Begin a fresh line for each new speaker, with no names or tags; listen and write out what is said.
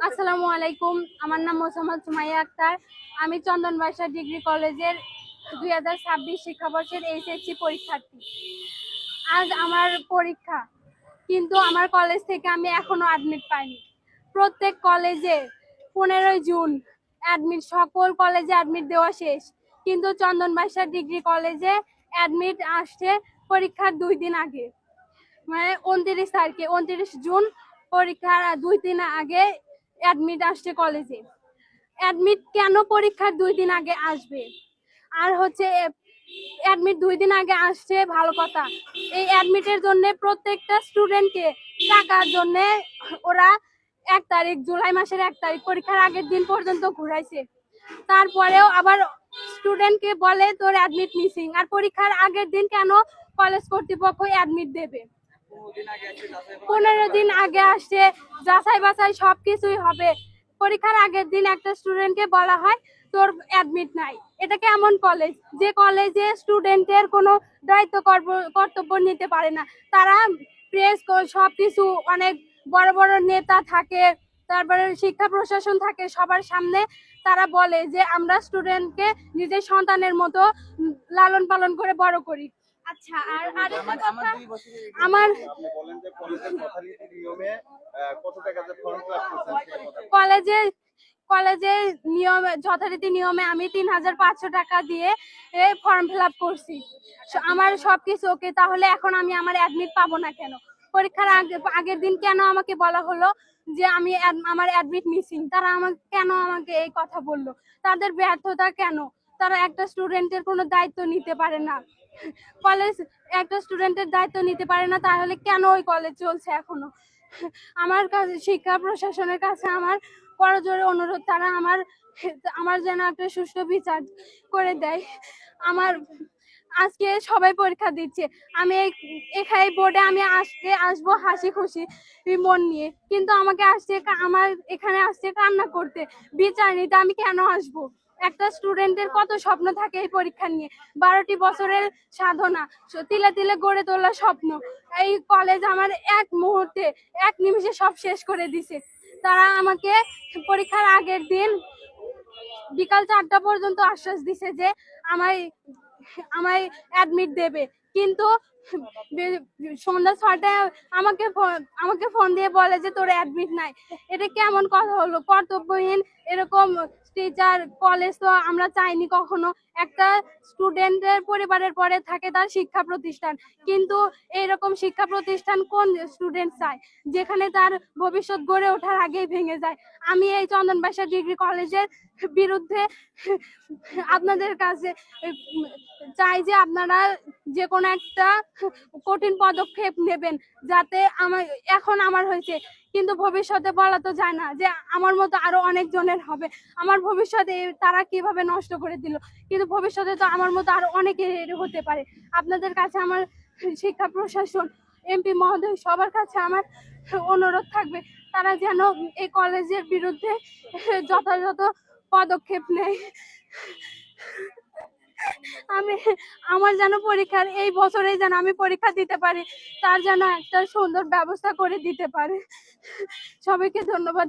আসসালামু আলাইকুম, আমার নাম মোসাম্মদ সুমাইয়া আক্তার। আমি চন্দনবাসা ডিগ্রি কলেজের 2026 শিক্ষাবর্ষের এইচএসসি পরীক্ষার্থী। আজ আমার পরীক্ষা, কিন্তু আমার কলেজ থেকে আমি এখনো অ্যাডমিট পাইনি। প্রত্যেক কলেজে 15 জুন অ্যাডমিট, সকল কলেজে অ্যাডমিট দেওয়া শেষ, কিন্তু চন্দনবাসা ডিগ্রি কলেজে অ্যাডমিট আসছে পরীক্ষার 2 দিন আগে, মানে 29 তারিখে, 29 জুন পরীক্ষার 2 দিন আগে অ্যাডমিট আসছে কলেজে। অ্যাডমিট কেন পরীক্ষার 2 দিন আগে আসবে? আর হচ্ছে অ্যাডমিট 2 দিন আগে আসছে ভালো কথা, এই অ্যাডমিটের জন্য প্রত্যেকটা স্টুডেন্টকে টাকার জন্য ওরা 1 তারিখ, জুলাই মাসের 1 তারিখ পরীক্ষার আগের দিন পর্যন্ত ঘুরাইছে। তারপরেও আবার স্টুডেন্টকে বলে তোর অ্যাডমিট মিসিং, আর পরীক্ষার আগের দিন কেন কলেজ কর্তৃপক্ষ অ্যাডমিট দেবে? 15 দিন আগে আসছে, যাচাই বাছাই সবকিছুই হবে, পরীক্ষার আগের দিন একটা স্টুডেন্টকে বলা হয় তোর অ্যাডমিট নাই। এটা কেমন কলেজ, যে কলেজে স্টুডেন্টের কোনো দায়িত্ব কর্তব্য নিতে পারে না? তারা প্রেস সবকিছু, অনেক বড় বড় নেতা থাকে, তারপরে শিক্ষা প্রশাসন থাকে, সবার সামনে তারা বলে যে আমরা স্টুডেন্টকে নিজের সন্তানের মতো লালন পালন করে বড় করি। আচ্ছা, আর আরেকটা কথা, আমার কলেজের নিয়মে, যথারীতি নিয়মে আমি 3500 টাকা দিয়ে ফর্ম ফিল আপ করছি। আমার সবকিছু ওকে, তাহলে এখন আমি আমার অ্যাডমিট পাবো না কেন? পরীক্ষার আগের দিন কেন আমাকে বলা হলো যে আমি আমার অ্যাডমিট মিসিং? তারা আমাকে এই কথা বললো? তাদের ব্যর্থতা কেন? তারা একটা স্টুডেন্টের কোনো দায়িত্ব নিতে পারে না। কলেজ একটা স্টুডেন্টের দায়িত্ব নিতে পারে না, তাহলে কেন ওই কলেজ চলছে এখনো? আমার কাছে, শিক্ষা প্রশাসনের কাছে আমার করজোড়ে অনুরোধ, তারা আমার যেন একটা সুষ্ঠু বিচার করে দেয়। আমার আজকে সবাই পরীক্ষা দিচ্ছে, আমি এখানে বোর্ডে আমি আসবো হাসি খুশি মন নিয়ে, কিন্তু আমার এখানে আসছে কান্না করতে, বিচার নিতে। আমি কেন আসবো? একটা স্টুডেন্টের কত স্বপ্ন থাকে এই পরীক্ষা নিয়ে, 12টি বছরের সাধনা, তিলে তিলে গড়ে তোলা স্বপ্ন, এই কলেজ আমার এক মুহূর্তে, এক নিমিষে সব শেষ করে দিছে। তারা আমাকে পরীক্ষার আগের দিন বিকাল 4টা পর্যন্ত আশ্বাস দিছে যে আমায় অ্যাডমিট দেবে, কিন্তু সন্ধ্যা 6টায় আমাকে ফোন দিয়ে বলে যে তোর অ্যাডমিট নাই। এটা কেমন কথা হলো? কর্তব্যহীন এরকম টিচার কলেজ তো আমরা চাইনি কখনো। একটা স্টুডেন্টের পরিবারের পরে থাকে তার শিক্ষা প্রতিষ্ঠান, কিন্তু এইরকম শিক্ষা প্রতিষ্ঠান কোন স্টুডেন্ট চায়, যেখানে তার ভবিষ্যৎ গড়ে ওঠার আগেই ভেঙে যায়? আমি এই চন্দনবাসা ডিগ্রি কলেজের বিরুদ্ধে আপনাদের কাছে চাই যে আপনারা যে কোনো একটা কঠিন পদক্ষেপ নেবেন, যাতে এখন আমার হয়েছে, কিন্তু ভবিষ্যতে বলা তো যায় না যে আমার মতো আরো অনেক জনের হবে। আমার ভবিষ্যতে তারা কিভাবে নষ্ট করে দিল, কিন্তু ভবিষ্যতে তো আমার মতো আরো অনেকের হতে পারে। আপনাদের কাছে আমার, শিক্ষা প্রশাসন, এমপি মহোদয়, সবার কাছে আমার অনুরোধ থাকবে, তারা যেন এই কলেজের বিরুদ্ধে যথাযথ পদক্ষেপ নেয়। আমার যেন পরীক্ষার এই বছরেই যেন আমি পরীক্ষা দিতে পারি, তার যেন একটা সুন্দর ব্যবস্থা করে দিতে পারে। সবাইকে ধন্যবাদ।